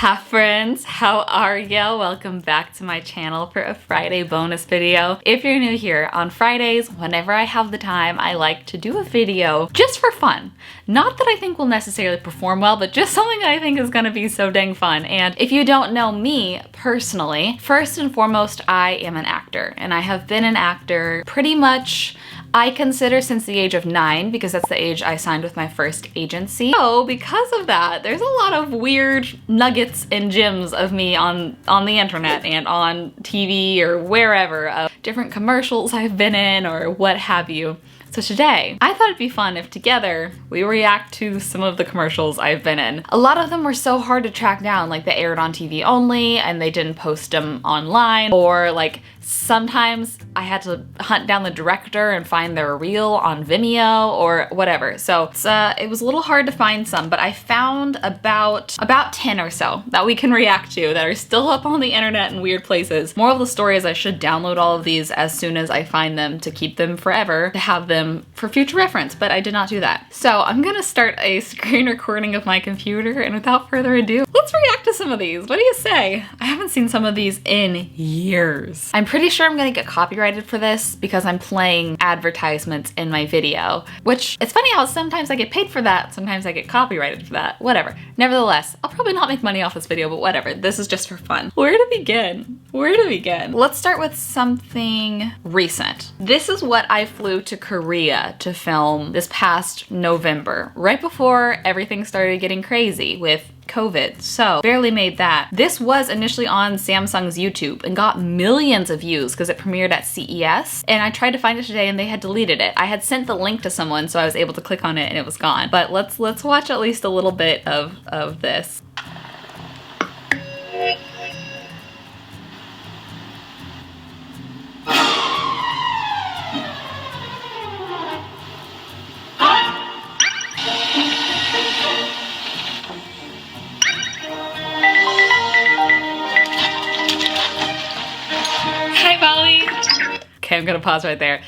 Hi friends, how are ya? Welcome back to my channel for a Friday bonus video. If you're new here, on Fridays, whenever I have the time, I like to do a video just for fun. Not that I think will necessarily perform well, but just something that I think is gonna be so dang fun. And if you don't know me personally, first and foremost, I am an actor, and I have been an actor pretty much, I consider, since the age of 9, because that's the age I signed with my first agency. So because of that, there's a lot of weird nuggets and gems of me on the internet and on TV or wherever, of different commercials I've been in or what have you. So today, I thought it'd be fun if together we react to some of the commercials I've been in. A lot of them were so hard to track down, like they aired on TV only and they didn't post them online, or like sometimes I had to hunt down the director and find their reel on Vimeo or whatever. So it was a little hard to find some, but I found about 10 or so that we can react to that are still up on the internet in weird places. Moral of the story is I should download all of these as soon as I find them to keep them forever, to have them for future reference, but I did not do that. So I'm gonna start a screen recording of my computer, and without further ado, let's react to some of these. What do you say? I haven't seen some of these in years. I'm pretty sure I'm gonna get copyrighted for this because I'm playing advertisements in my video, which it's funny how sometimes I get paid for that, sometimes I get copyrighted for that, whatever. Nevertheless, I'll probably not make money off this video, but whatever. This is just for fun. Where to begin? Where to begin? Let's start with something recent. This is what I flew to Korea to film this past November, right before everything started getting crazy with COVID, so barely made that. This was initially on Samsung's YouTube and got millions of views because it premiered at CES, and I tried to find it today and they had deleted it. I had sent the link to someone so I was able to click on it and it was gone. But let's watch at least a little bit of this. Okay, I'm gonna pause right there.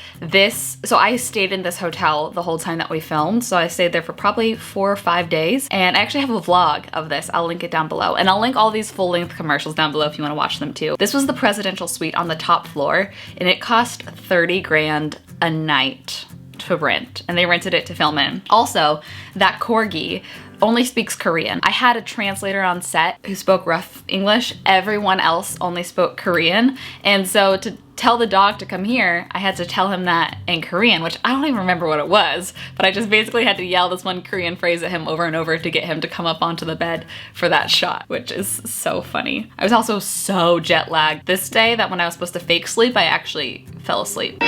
So I stayed in this hotel the whole time that we filmed. So I stayed there for probably 4 or 5 days. And I actually have a vlog of this. I'll link it down below. And I'll link all these full-length commercials down below if you wanna watch them too. This was the presidential suite on the top floor, and it cost 30 grand a night to rent. And they rented it to film in. Also, that corgi only speaks Korean. I had a translator on set who spoke rough English. Everyone else only spoke Korean. And so to tell the dog to come here, I had to tell him that in Korean, which I don't even remember what it was, but I just basically had to yell this one Korean phrase at him over and over to get him to come up onto the bed for that shot, which is so funny. I was also so jet lagged this day that when I was supposed to fake sleep, I actually fell asleep.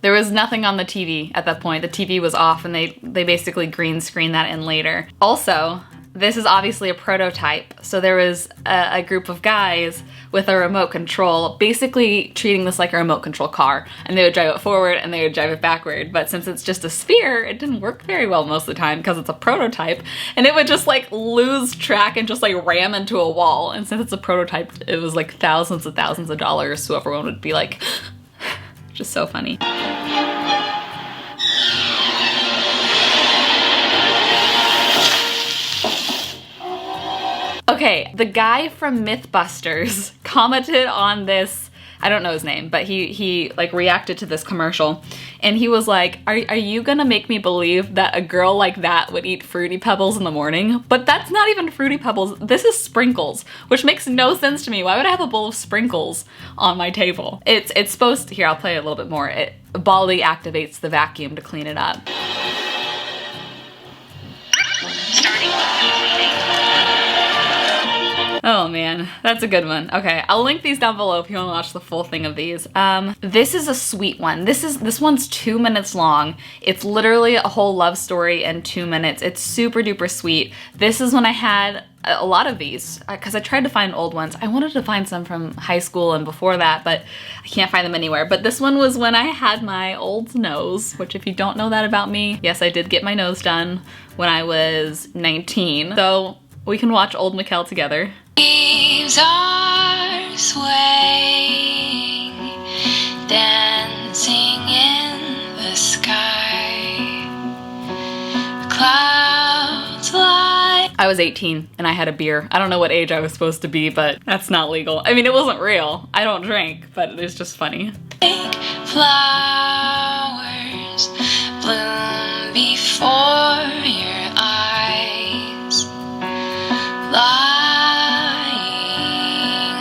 There was nothing on the TV at that point. The TV was off and they basically green screened that in later. Also, this is obviously a prototype. So there was a group of guys with a remote control, basically treating this like a remote control car. And they would drive it forward and they would drive it backward. But since it's just a sphere, it didn't work very well most of the time because it's a prototype. And it would just like lose track and just like ram into a wall. And since it's a prototype, it was like thousands of dollars. So everyone would be like, just so funny. Okay, the guy from Mythbusters commented on this, I don't know his name, but he like reacted to this commercial, and he was like, are you gonna make me believe that a girl like that would eat Fruity Pebbles in the morning? But that's not even Fruity Pebbles, this is sprinkles, which makes no sense to me. Why would I have a bowl of sprinkles on my table? It's supposed to, here, I'll play it a little bit more. Baldy activates the vacuum to clean it up. Oh man, that's a good one. Okay, I'll link these down below if you want to watch the full thing of these. This is a sweet one. This one's 2 minutes long. It's literally a whole love story in 2 minutes. It's super duper sweet. This is when I had a lot of these because I tried to find old ones. I wanted to find some from high school and before that, but I can't find them anywhere. But this one was when I had my old nose, which if you don't know that about me, yes, I did get my nose done when I was 19. So we can watch old Michel together. Leaves are swaying dancing in the sky. Clouds lie. I was 18 and I had a beer. I don't know what age I was supposed to be, but that's not legal. I mean, it wasn't real. I don't drink, but it was just funny. Flowers bloom before your eyes. Lying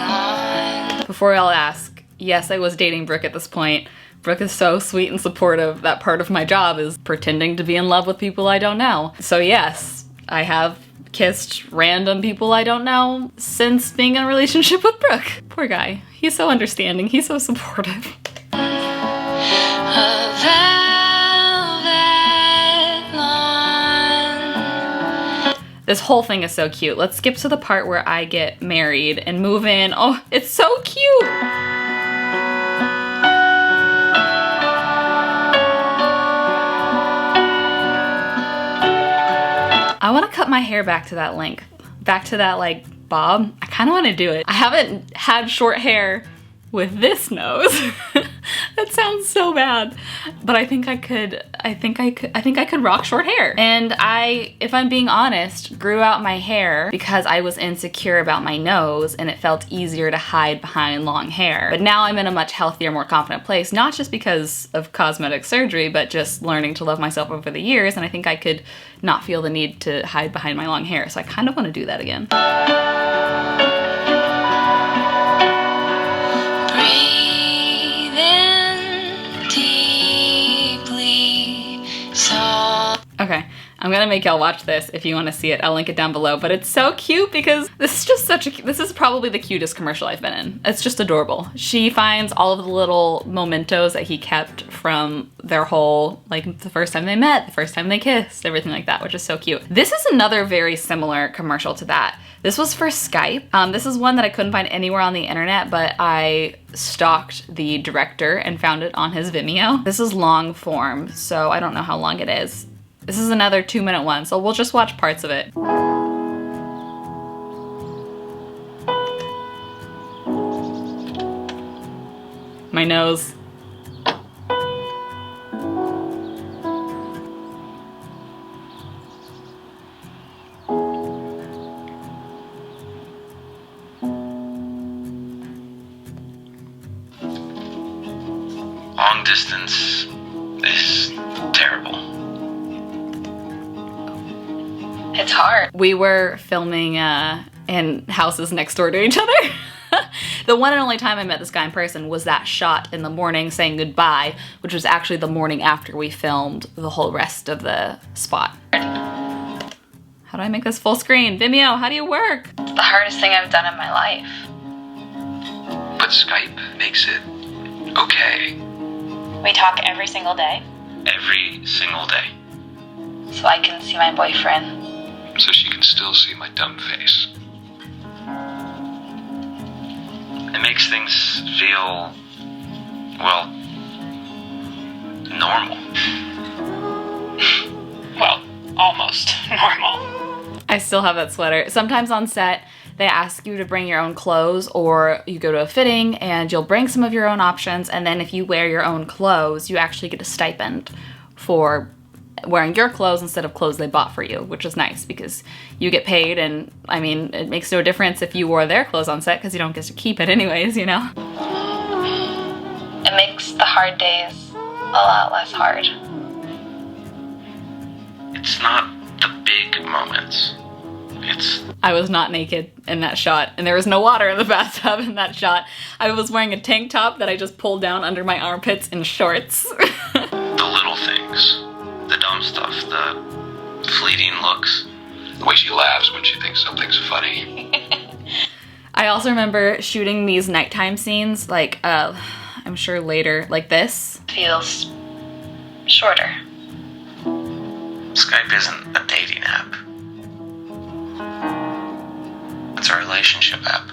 on. Before y'all ask, yes, I was dating Brook at this point. Brook is so sweet and supportive that part of my job is pretending to be in love with people I don't know. So yes, I have kissed random people I don't know since being in a relationship with Brook. Poor guy. He's so understanding. He's so supportive. This whole thing is so cute. Let's skip to the part where I get married and move in. Oh, it's so cute. I want to cut my hair back to that length. Back to that like bob. I kind of want to do it. I haven't had short hair with this nose. That sounds so bad. But I think I could rock short hair. And if I'm being honest, grew out my hair because I was insecure about my nose and it felt easier to hide behind long hair. But now I'm in a much healthier, more confident place, not just because of cosmetic surgery, but just learning to love myself over the years. And I think I could not feel the need to hide behind my long hair. So I kind of want to do that again. Okay, I'm gonna make y'all watch this if you want to see it. I'll link it down below, but it's so cute because this is just this is probably the cutest commercial I've been in. It's just adorable. She finds all of the little mementos that he kept from their whole, like the first time they met, the first time they kissed, everything like that, which is so cute. This is another very similar commercial to that. This was for Skype. This is one that I couldn't find anywhere on the internet, but I stalked the director and found it on his Vimeo. This is long form, so I don't know how long it is. This is another 2-minute one, so we'll just watch parts of it. My nose. Long distance is terrible. It's hard. We were filming in houses next door to each other. The one and only time I met this guy in person was that shot in the morning saying goodbye, which was actually the morning after we filmed the whole rest of the spot. How do I make this full screen? Vimeo, how do you work? It's the hardest thing I've done in my life. But Skype makes it okay. We talk every single day. Every single day. So I can see my boyfriend. So she can still see my dumb face. It makes things feel, well, normal. Well, almost normal. I still have that sweater. Sometimes on set, they ask you to bring your own clothes, or you go to a fitting and you'll bring some of your own options, and then if you wear your own clothes, you actually get a stipend for wearing your clothes instead of clothes they bought for you, which is nice because you get paid, and I mean, it makes no difference if you wore their clothes on set because you don't get to keep it anyways, you know? It makes the hard days a lot less hard. It's not the big moments. I was not naked in that shot, and there was no water in the bathtub in that shot. I was wearing a tank top that I just pulled down under my armpits in shorts. The little things. The dumb stuff, the fleeting looks, the way she laughs when she thinks something's funny. I also remember shooting these nighttime scenes, like, I'm sure later, like this. Feels shorter. Skype isn't a dating app. It's a relationship app.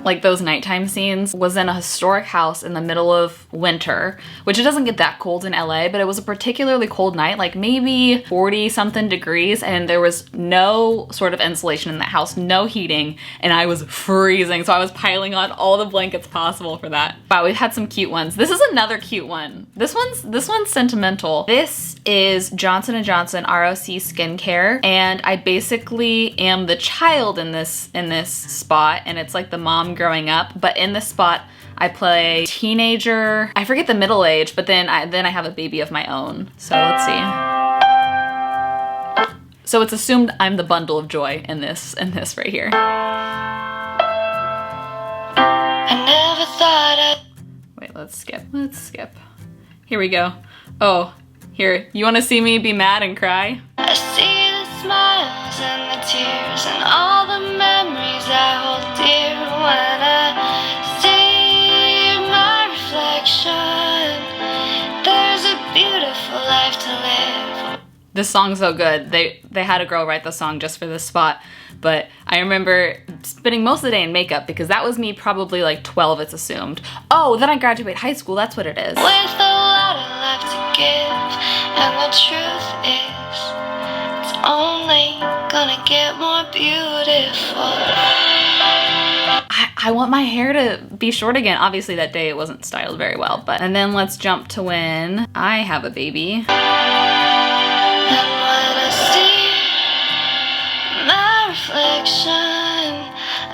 like those nighttime scenes, was in a historic house in the middle of winter, which it doesn't get that cold in LA, but it was a particularly cold night, like maybe 40 something degrees, and there was no sort of insulation in that house, no heating, and I was freezing, so I was piling on all the blankets possible for that. Wow, we've had some cute ones. This is another cute one. This one's sentimental. This is Johnson & Johnson RoC skincare, and I basically am the child in this spot, and it's like the mom growing up, but in this spot I play teenager. I forget the middle age, but then I have a baby of my own. So let's see. So it's assumed I'm the bundle of joy in this right here. I never thought I'd... Wait, let's skip. Here we go. Oh, here, you wanna see me be mad and cry? I see the smiles and the tears and all the memories I hold dear when I see my reflection. There's a beautiful life to live. This song's so good. They had a girl write the song just for this spot, but I remember spending most of the day in makeup because that was me probably like 12, it's assumed. Oh, then I graduate high school, that's what it is. With a lot of love to give, and the truth is, it's only gonna get more beautiful. I want my hair to be short again. Obviously that day it wasn't styled very well, but, and then let's jump to when I have a baby. And when I see my reflection,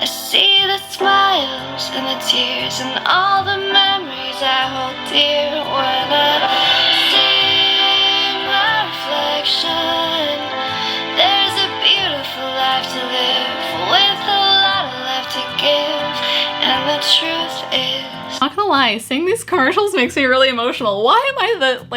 I see the smiles and the tears and all the memories I hold dear. When I see my reflection, there's a beautiful life to live with a lot of love to give, and the truth is, Not gonna lie, seeing these commercials makes me really emotional. Why am I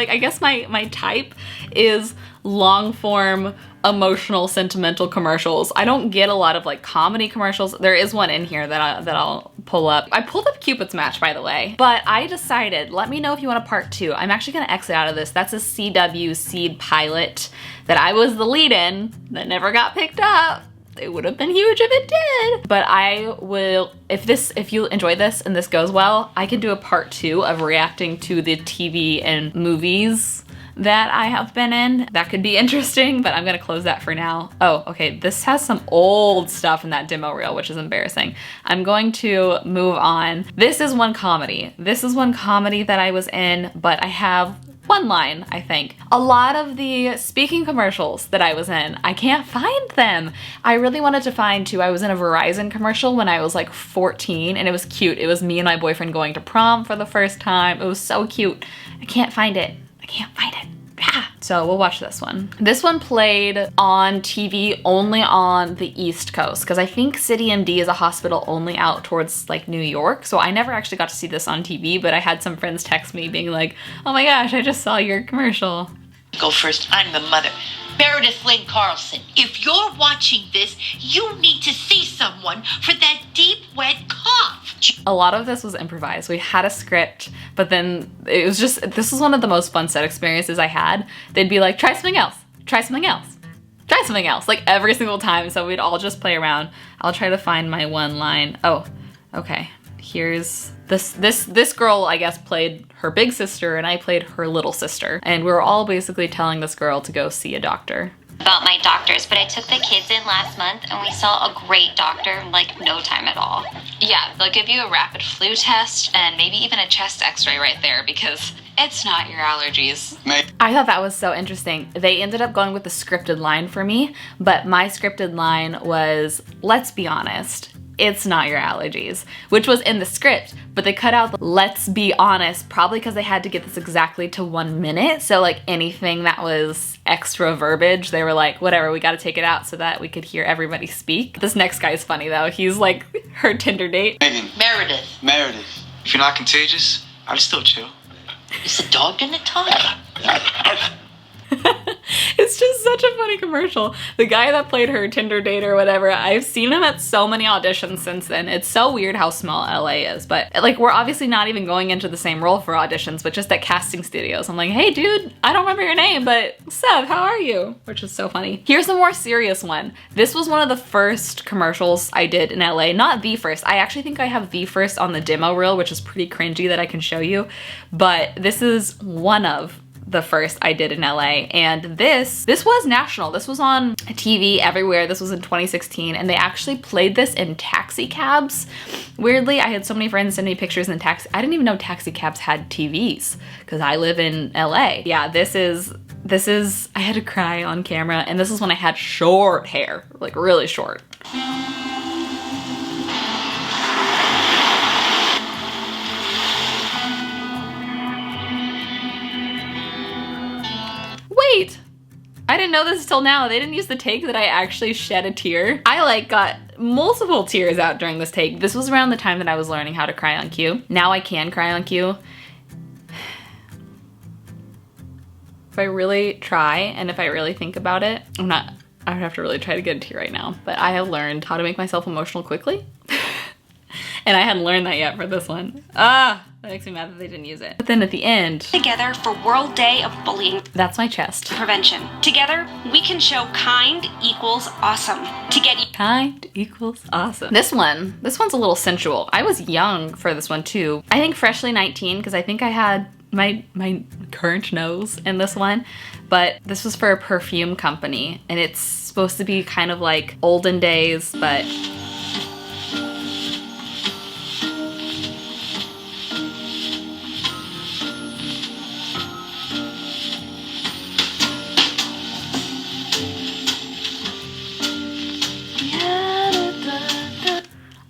I guess my type is long form, emotional, sentimental commercials. I don't get a lot of like comedy commercials. There is one in here that I'll pull up. I pulled up Cupid's Match, by the way, but I decided, let me know if you want a part 2. I'm actually gonna exit out of this. That's a CW Seed pilot that I was the lead in that never got picked up. It would have been huge if it did. But I will, if you enjoy this and this goes well, I can do a part 2 of reacting to the TV and movies that I have been in. That could be interesting, but I'm gonna close that for now. Oh, okay, this has some old stuff in that demo reel, which is embarrassing. I'm going to move on. This is one comedy. This is one comedy that I was in, but I have one line, I think. A lot of the speaking commercials that I was in, I can't find them. I really wanted to find two. I was in a Verizon commercial when I was like 14, and it was cute. It was me and my boyfriend going to prom for the first time. It was so cute. I can't find it. I can't find it. Ah. So we'll watch this one. This one played on TV only on the East Coast, because I think City MD is a hospital only out towards like New York. So I never actually got to see this on TV, but I had some friends text me being like, oh my gosh, I just saw your commercial. Go first. I'm the mother. Meredith Lynn Carlson, if you're watching this, you need to see someone for that deep, wet cough. A lot of this was improvised. We had a script, but then it was just, this was one of the most fun set experiences I had. They'd be like, try something else, try something else, try something else, like every single time. So we'd all just play around. I'll try to find my one line. Oh, okay. Here's this girl, I guess, played her big sister and I played her little sister. And we were all basically telling this girl to go see a doctor. About my doctors, but I took the kids in last month and we saw a great doctor in like no time at all. Yeah, they'll give you a rapid flu test and maybe even a chest x-ray right there because it's not your allergies. I thought that was so interesting. They ended up going with the scripted line for me, but my scripted line was, let's be honest, it's not your allergies, which was in the script, but they cut out the let's be honest, probably because they had to get this exactly to 1 minute. So like anything that was extra verbiage, they were like, whatever, we got to take it out so that we could hear everybody speak. This next guy's funny though. He's like her Tinder date. Meredith. If you're not contagious, I'd still chill. Is the dog gonna talk? His It's just such a funny commercial. The guy that played her Tinder date or whatever, I've seen him at so many auditions since then. It's so weird how small LA is, but like we're obviously not even going into the same role for auditions, but just at casting studios. I'm like, hey dude, I don't remember your name, but Seth, how are you? Which is so funny. Here's a more serious one. This was one of the first commercials I did in LA. Not the first. I actually think I have the first on the demo reel, which is pretty cringy that I can show you, but this is one of the first I did in LA, and this was national. This was on TV everywhere. This was in 2016, and they actually played this in taxi cabs. Weirdly, I had so many friends send me pictures in taxi. I didn't even know taxi cabs had TVs because I live in LA. Yeah, this is, I had to cry on camera, and this is when I had short hair, like really short. Wait, I didn't know this till now. They didn't use the take that I actually shed a tear. I like got multiple tears out during this take. This was around the time that I was learning how to cry on cue. Now I can cry on cue. If I really try and if I really think about it, I would have to really try to get a tear right now, but I have learned how to make myself emotional quickly. And I hadn't learned that yet for this one. That makes me mad that they didn't use it. But then at the end, together for World Day of Bullying that's my chest. Prevention. Together, we can show kind equals awesome. To get you kind equals awesome. This one's a little sensual. I was young for this one too. I think freshly 19 because I think I had my current nose in this one, but this was for a perfume company and it's supposed to be kind of like olden days, but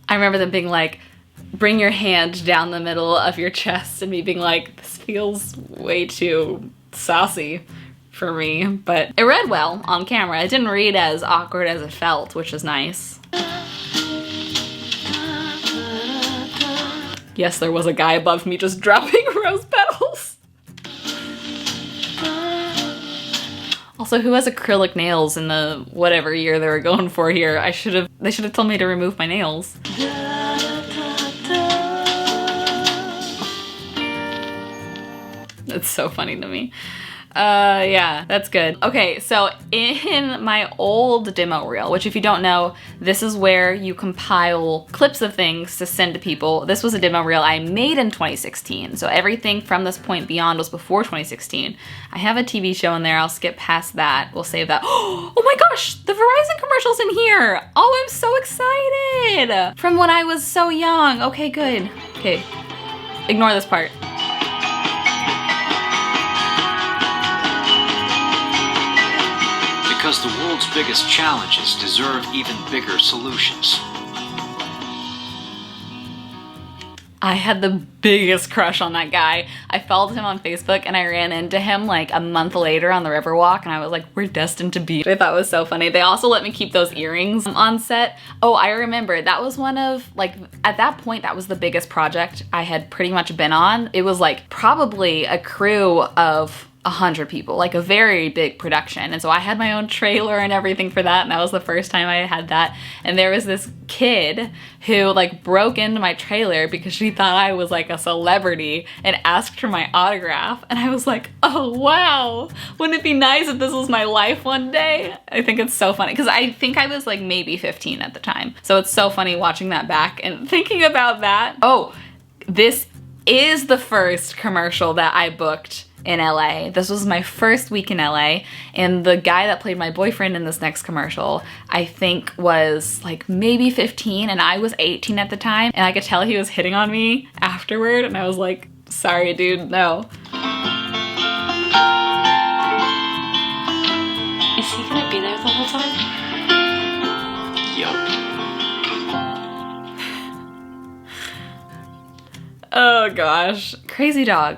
I remember them being like, bring your hand down the middle of your chest, and me being like, this feels way too saucy for me, but it read well on camera. It didn't read as awkward as it felt, which is nice. Yes, there was a guy above me just dropping rose petals. Also, who has acrylic nails in the whatever year they were going for here? They should have told me to remove my nails. That's so funny to me. Yeah, that's good. Okay, so in my old demo reel, which if you don't know, this is where you compile clips of things to send to people. This was a demo reel I made in 2016. So everything from this point beyond was before 2016. I have a TV show in there. I'll skip past that. We'll save that. Oh my gosh, the Verizon commercial's in here. Oh, I'm so excited. From when I was so young. Okay, good. Okay, ignore this part. Because the world's biggest challenges deserve even bigger solutions. I had the biggest crush on that guy. I followed him on Facebook and I ran into him like a month later on the Riverwalk and I was like, we're destined to be. I thought it was so funny. They also let me keep those earrings on set. Oh, I remember that was one of like, at that point, that was the biggest project I had pretty much been on. It was like probably a crew of 100 people, like a very big production. And so I had my own trailer and everything for that, and that was the first time I had that. And there was this kid who like broke into my trailer because she thought I was like a celebrity and asked for my autograph. And I was like, oh wow, wouldn't it be nice if this was my life one day? I think it's so funny because I think I was like maybe 15 at the time. So it's so funny watching that back and thinking about that. Oh, this is the first commercial that I booked in LA. This was my first week in LA, and the guy that played my boyfriend in this next commercial, I think was like maybe 15 and I was 18 at the time, and I could tell he was hitting on me afterward, and I was like, sorry dude, no. Is he gonna be there the whole time? Yup. Oh gosh, Crazy Dog.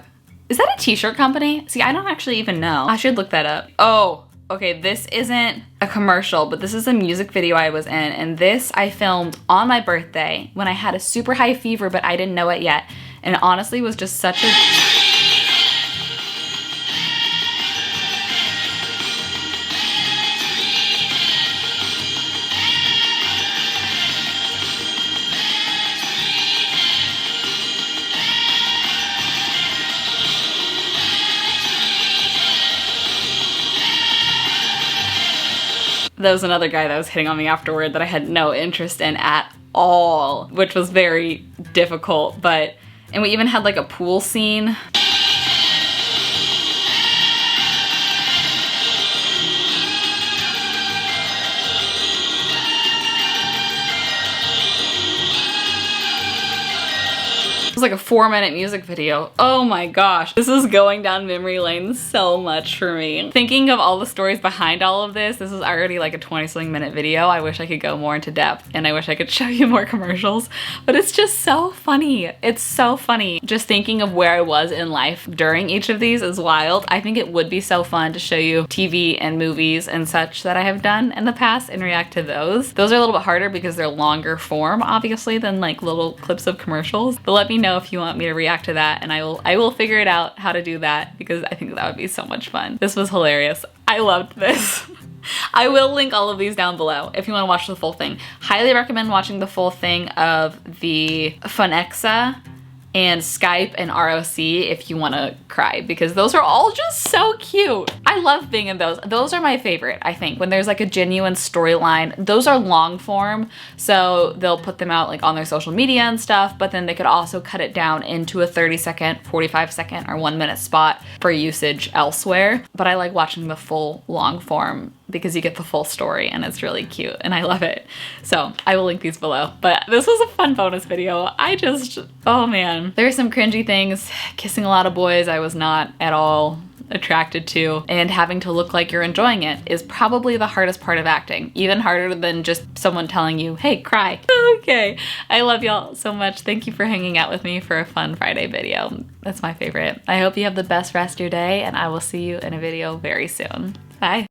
Is that a t-shirt company? See, I don't actually even know. I should look that up. Oh, okay, this isn't a commercial, but this is a music video I was in, and this I filmed on my birthday when I had a super high fever, but I didn't know it yet. And it honestly was just such a... There was another guy that was hitting on me afterward that I had no interest in at all, which was very difficult, and we even had like a pool scene. It was like a 4-minute music video. Oh my gosh, this is going down memory lane so much for me. Thinking of all the stories behind all of this, this is already like a 20-something minute video. I wish I could go more into depth and I wish I could show you more commercials, but it's just so funny. It's so funny. Just thinking of where I was in life during each of these is wild. I think it would be so fun to show you TV and movies and such that I have done in the past and react to those. Those are a little bit harder because they're longer form, obviously, than like little clips of commercials. But let me know if you want me to react to that, and I will figure it out how to do that because I think that would be so much fun. This was hilarious. I loved this. I will link all of these down below if you want to watch the full thing. Highly recommend watching the full thing of the Fun Hehe and Skype and RoC if you want to cry, because those are all just so cute. I love being in those. Those are my favorite, I think, when there's like a genuine storyline. Those are long form, so they'll put them out like on their social media and stuff, but then they could also cut it down into a 30-second, 45-second, or 1-minute spot for usage elsewhere. But I like watching the full long form because you get the full story and it's really cute and I love it. So I will link these below. But this was a fun bonus video. Oh man. There's some cringy things. Kissing a lot of boys I was not at all attracted to, and having to look like you're enjoying it is probably the hardest part of acting. Even harder than just someone telling you, hey, cry. Okay. I love y'all so much. Thank you for hanging out with me for a fun Friday video. That's my favorite. I hope you have the best rest of your day and I will see you in a video very soon. Bye.